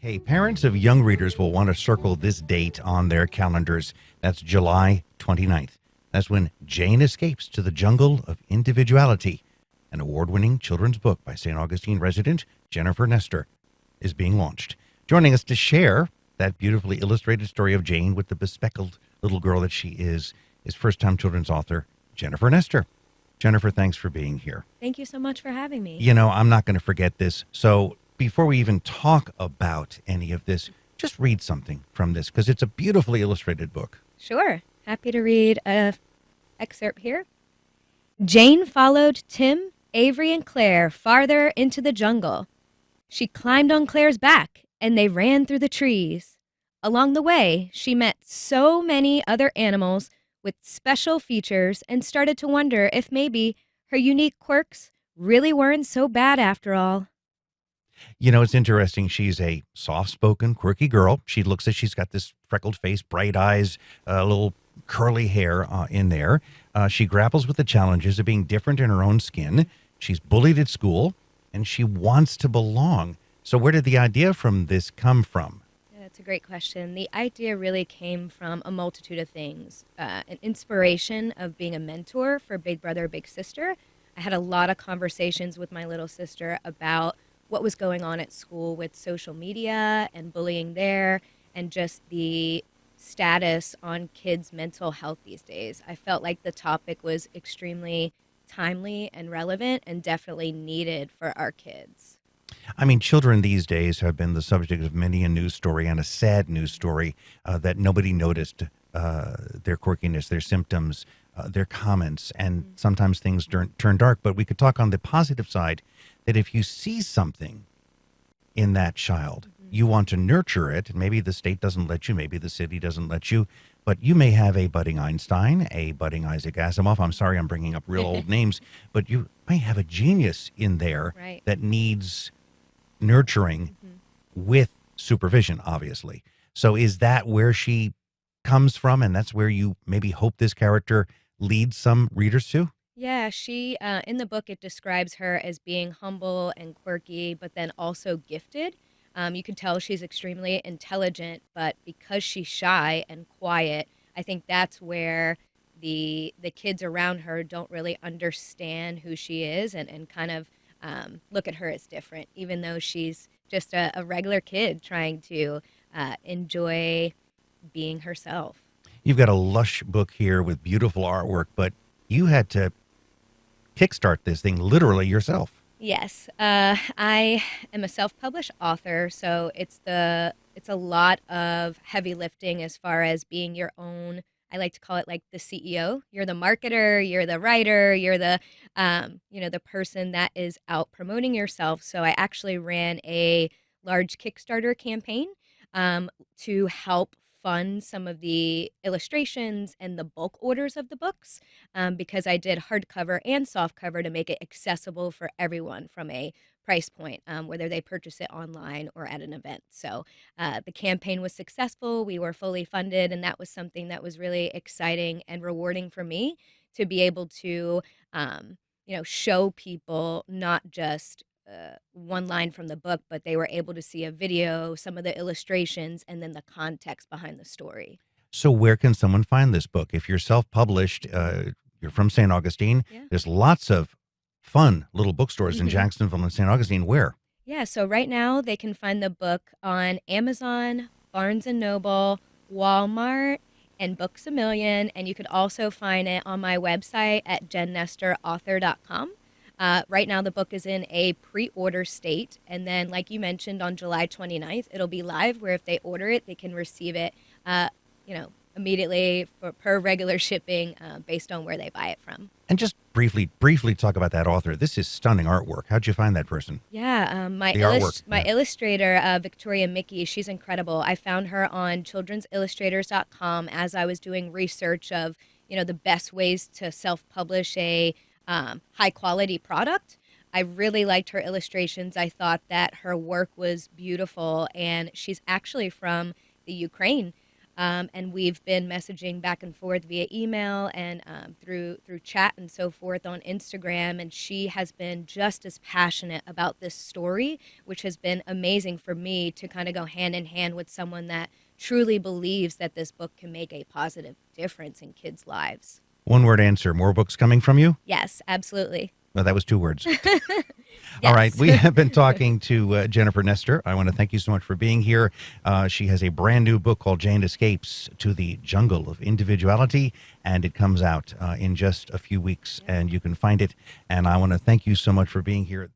Hey, parents of young readers will want to circle this date on their calendars. That's July 29th. That's when Jane escapes to the Jungle of Individuality. An award-winning children's book by St. Augustine resident Jennifer Nestor is being launched. Joining us to share that beautifully illustrated story of Jane with the bespectacled little girl that she is first-time children's author Jennifer Nestor. Jennifer, thanks for being here. Thank you so much for having me. You know, I'm not going to forget this. So before we even talk about any of this, just read something from this because it's a beautifully illustrated book. Sure. Happy to read a excerpt here. Jane followed Tim, Avery, and Claire farther into the jungle. She climbed on Claire's back, and they ran through the trees. Along the way, she met so many other animals with special features and started to wonder if maybe her unique quirks really weren't so bad after all. You know, it's interesting. She's a soft-spoken, quirky girl. She looks as she's got this freckled face, bright eyes, a little curly hair in there. She grapples with the challenges of being different in her own skin. She's bullied at school, and she wants to belong. So where did the idea from this come from? That's a great question. The idea really came from a multitude of things. An inspiration of being a mentor for Big Brother, Big Sister. I had a lot of conversations with my little sister about what was going on at school with social media and bullying there and just the status on kids' mental health these days. I felt like the topic was extremely timely and relevant and definitely needed for our kids. I mean, children these days have been the subject of many a news story and a sad news story that nobody noticed their quirkiness, their symptoms, their comments, and sometimes things turn dark. But we could talk on the positive side that if you see something in that child, you want to nurture it. Maybe the state doesn't let you, maybe the city doesn't let you, but you may have a budding Einstein, a budding Isaac Asimov. I'm sorry I'm bringing up real old names, but you may have a genius in there Right. that needs nurturing with supervision, obviously. So is that where she comes from, and that's where you maybe hope this character leads some readers to? Yeah, she, in the book, it describes her as being humble and quirky, but then also gifted. You can tell she's extremely intelligent, but because she's shy and quiet, I think that's where the kids around her don't really understand who she is and kind of look at her as different, even though she's just a regular kid trying to enjoy being herself. You've got a lush book here with beautiful artwork, but you had to kickstart this thing literally yourself. Yes, I am a self-published author, so it's a lot of heavy lifting as far as being your own. I like to call it like the CEO. You're the marketer, you're the writer, you're the the person that is out promoting yourself. So I actually ran a large Kickstarter campaign to help fund some of the illustrations and the bulk orders of the books because I did hardcover and softcover to make it accessible for everyone from a price point, whether they purchase it online or at an event. So the campaign was successful. We were fully funded, and that was something that was really exciting and rewarding for me to be able to, show people not just one line from the book, but they were able to see a video, some of the illustrations, and then the context behind the story. So where can someone find this book? If you're self-published, you're from St. Augustine, Yeah. there's lots of fun little bookstores in Jacksonville and St. Augustine. Where? Yeah, so right now they can find the book on Amazon, Barnes& Noble, Walmart, and Books A Million, and you could also find it on my website at jennestorauthor.com. Right now, the book is in a pre-order state, and then, like you mentioned, on July 29th, it'll be live, where if they order it, they can receive it, immediately per regular shipping based on where they buy it from. And just briefly talk about that author. This is stunning artwork. How'd you find that person? Yeah, my The artwork, my yeah. illustrator, Victoria Mickey, she's incredible. I found her on children'sillustrators.com as I was doing research of, the best ways to self-publish a high-quality product. I really liked her illustrations. I thought that her work was beautiful, and she's actually from the Ukraine. And we've been messaging back and forth via email and through chat and so forth on Instagram. And she has been just as passionate about this story, which has been amazing for me to kind of go hand in hand with someone that truly believes that this book can make a positive difference in kids' lives. One word answer. More books coming from you? Yes, absolutely. Well, that was 2 words. All right. Yes. We have been talking to Jennifer Nestor. I want to thank you so much for being here. She has a brand new book called Jane Escapes to the Jungle of Individuality, and it comes out in just a few weeks, and you can find it. And I want to thank you so much for being here.